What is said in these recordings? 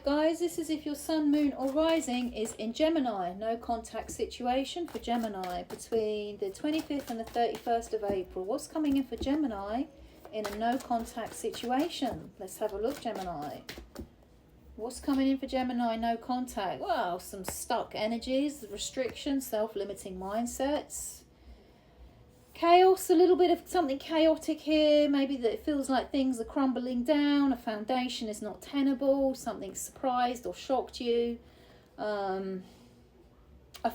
Guys, this is if your sun, moon or rising is in Gemini. No contact situation for Gemini between the 25th and the 31st of April. What's coming in for Gemini in a no contact situation? Let's have a look, Gemini. What's coming in for Gemini, no contact? Well, some stuck energies, restrictions, self-limiting mindsets. Chaos, a little bit of something chaotic here. Maybe that it feels like things are crumbling down, a foundation is not tenable, something surprised or shocked you. A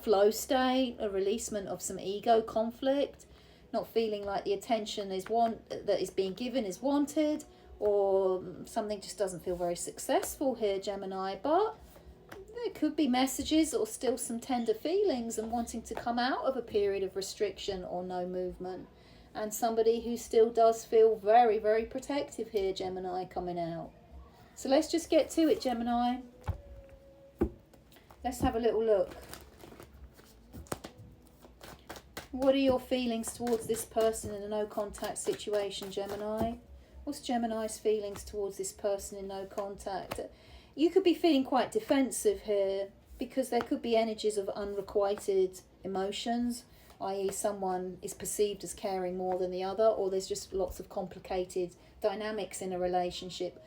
flow state, a releasement of some ego conflict, not feeling like the attention that is being given is wanted, or something just doesn't feel very successful here, Gemini. But there could be messages or still some tender feelings and wanting to come out of a period of restriction or no movement. And somebody who still does feel very, very protective here, Gemini, coming out. So let's just get to it, Gemini. Let's have a little look. What are your feelings towards this person in a no contact situation, Gemini? What's Gemini's feelings towards this person in no contact? You could be feeling quite defensive here because there could be energies of unrequited emotions, i.e. someone is perceived as caring more than the other, or there's just lots of complicated dynamics in a relationship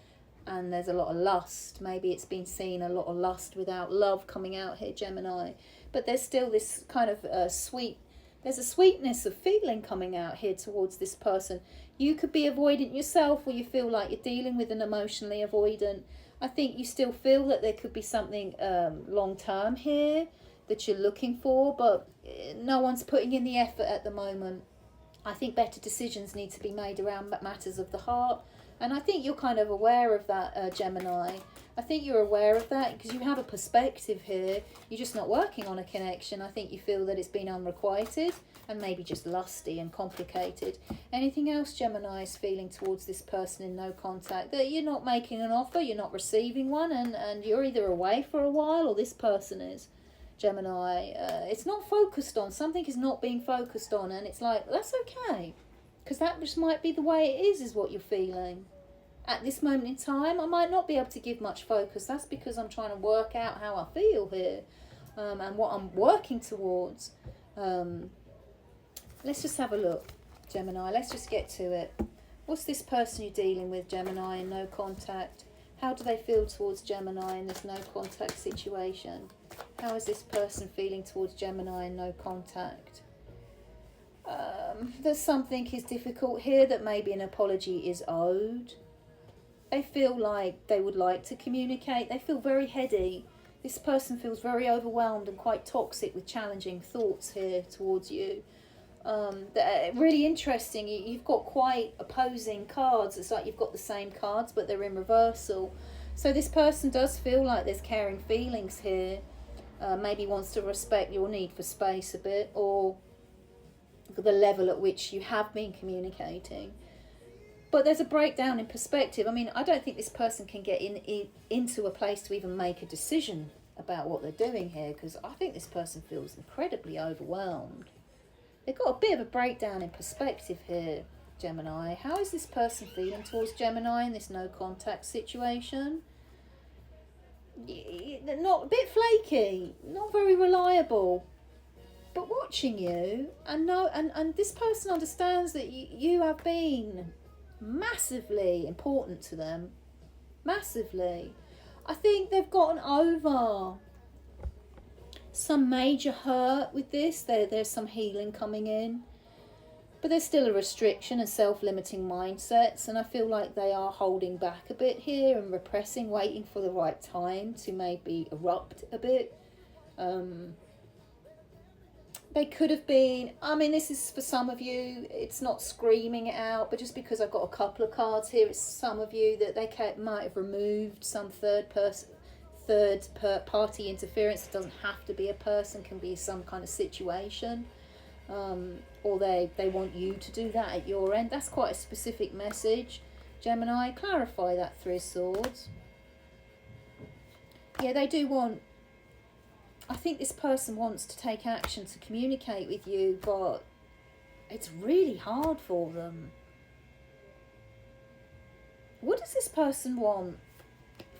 and there's a lot of lust. Maybe it's been seen a lot of lust without love coming out here, Gemini. But there's still this kind of there's a sweetness of feeling coming out here towards this person. You could be avoidant yourself, or you feel like you're dealing with an emotionally avoidant. I think you still feel that there could be something long-term here that you're looking for, but no one's putting in the effort at the moment. I think better decisions need to be made around matters of the heart, and I think you're kind of aware of that, Gemini. I think you're aware of that because you have a perspective here. You're just not working on a connection. I think you feel that it's been unrequited and maybe just lusty and complicated. Anything else Gemini is feeling towards this person in no contact? That you're not making an offer, you're not receiving one, and you're either away for a while or this person is, Gemini. It's not focused on. Something is not being focused on, and it's like, that's okay. Because that just might be the way it is what you're feeling. At this moment in time, I might not be able to give much focus. That's because I'm trying to work out how I feel here and what I'm working towards. Let's just have a look, Gemini. Let's just get to it. What's this person you're dealing with, Gemini, in no contact? How do they feel towards Gemini in this no contact situation? How is this person feeling towards Gemini in no contact? There's something is difficult here that maybe an apology is owed. They feel like they would like to communicate. They feel very heady. This person feels very overwhelmed and quite toxic with challenging thoughts here towards you. Really interesting. You've got quite opposing cards. It's like you've got the same cards, but they're in reversal. So this person does feel like there's caring feelings here. Maybe wants to respect your need for space a bit, or the level at which you have been communicating. But there's a breakdown in perspective. I mean, I don't think this person can get into a place to even make a decision about what they're doing here, because I think this person feels incredibly overwhelmed. They've got a bit of a breakdown in perspective here, Gemini. How is this person feeling towards Gemini in this no contact situation? Not a bit flaky, not very reliable, but watching you, and this person understands that you have been massively important to them. Massively. I think they've gotten over some major hurt with this. There's some healing coming in, but there's still a restriction and self-limiting mindsets, and I feel like they are holding back a bit here and repressing, waiting for the right time to maybe erupt a bit. They could have been, I mean, this is for some of you, it's not screaming it out, but just because I've got a couple of cards here, it's some of you that they might have removed some third party interference. It doesn't have to be a person, can be some kind of situation. Or they want you to do that at your end. That's quite a specific message, Gemini. Clarify that, Three of Swords. Yeah, they do want, I think this person wants to take action to communicate with you, but it's really hard for them. What does this person want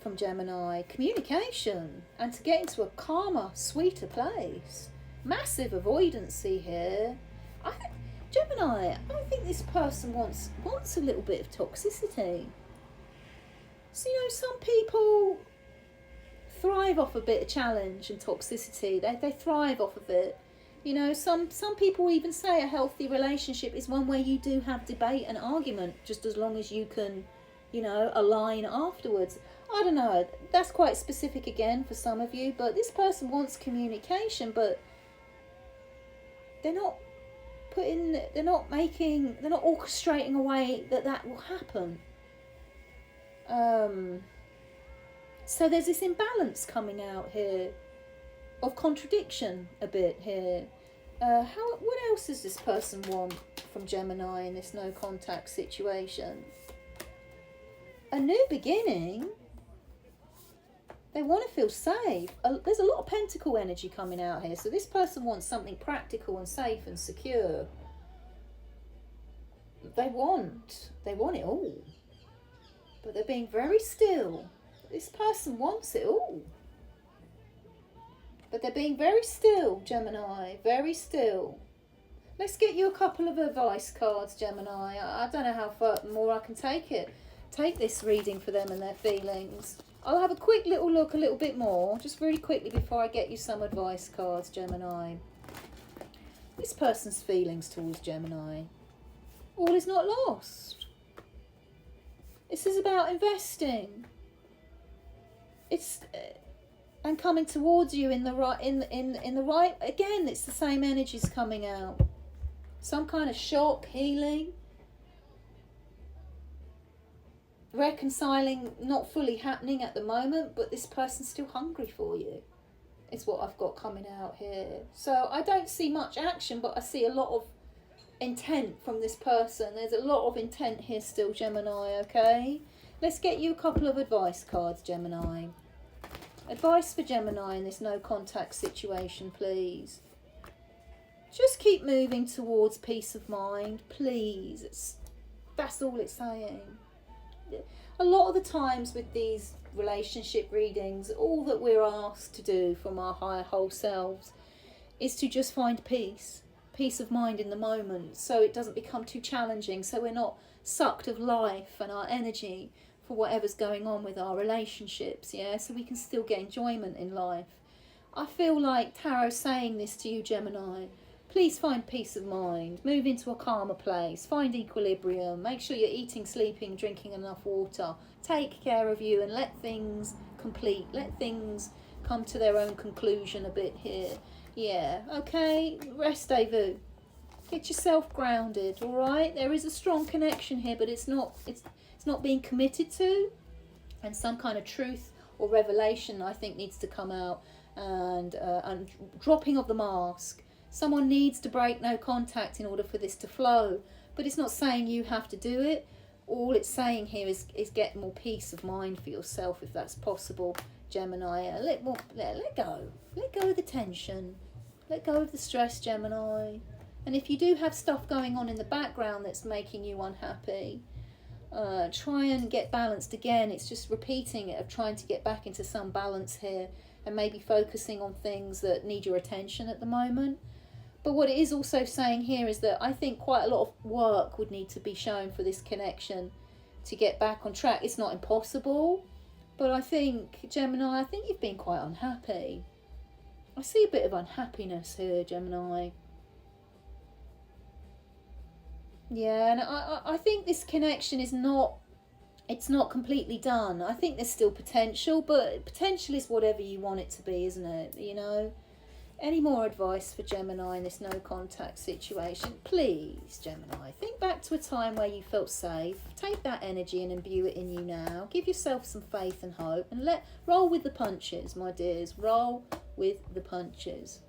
from Gemini. Communication, and to get into a calmer, sweeter place. Massive avoidancy here. Gemini, I think this person wants a little bit of toxicity. So, some people thrive off a bit of challenge and toxicity. They thrive off of it. Some people even say a healthy relationship is one where you do have debate and argument, just as long as you can, align afterwards. I don't know. That's quite specific again for some of you, but this person wants communication, but they're not orchestrating a way that will happen. So there's this imbalance coming out here, of contradiction a bit here. What else does this person want from Gemini in this no contact situation? A new beginning. They want to feel safe. There's a lot of pentacle energy coming out here. So this person wants something practical and safe and secure. They want it all. But they're being very still. This person wants it all. But they're being very still, Gemini. Very still. Let's get you a couple of advice cards, Gemini. I don't know how far more I can take it. Take this reading for them and their feelings. I'll have a quick little look, a little bit more, just really quickly before I get you some advice cards, Gemini. This person's feelings towards Gemini. All is not lost. This is about investing. It's and coming towards you in the right again, it's the same energies coming out. Some kind of shock, healing, reconciling, not fully happening at the moment, but this person's still hungry for you. It's what I've got coming out here. So I don't see much action, but I see a lot of intent from this person. There's a lot of intent here still, Gemini, okay? Let's get you a couple of advice cards, Gemini. Advice for Gemini in this no contact situation, please. Just keep moving towards peace of mind, please. That's all it's saying. A lot of the times with these relationship readings, all that we're asked to do from our higher whole selves is to just find peace of mind in the moment, so it doesn't become too challenging, so we're not sucked of life and our energy for whatever's going on with our relationships, so we can still get enjoyment in life. I feel like Tarot's saying this to you, Gemini. Please find peace of mind, move into a calmer place, find equilibrium, make sure you're eating, sleeping, drinking enough water, take care of you, and let things complete, let things come to their own conclusion a bit here. Okay, rendezvous. Get yourself grounded, all right? There is a strong connection here, but it's not being committed to, and some kind of truth or revelation, I think, needs to come out, and dropping of the mask. Someone needs to break no contact in order for this to flow, but it's not saying you have to do it. All it's saying here is get more peace of mind for yourself, if that's possible, Gemini. Let go of the tension, let go of the stress, Gemini. And if you do have stuff going on in the background that's making you unhappy, try and get balanced again. It's just repeating it, of trying to get back into some balance here, and maybe focusing on things that need your attention at the moment. But what it is also saying here is that I think quite a lot of work would need to be shown for this connection to get back on track. It's not impossible, but I think, Gemini, you've been quite unhappy. I see a bit of unhappiness here, Gemini. Yeah, and I think this connection is not completely done. I think there's still potential, but potential is whatever you want it to be, isn't it? Any more advice for Gemini in this no contact situation? Please, Gemini, think back to a time where you felt safe. Take that energy and imbue it in you now. Give yourself some faith and hope, and roll with the punches, my dears. Roll with the punches.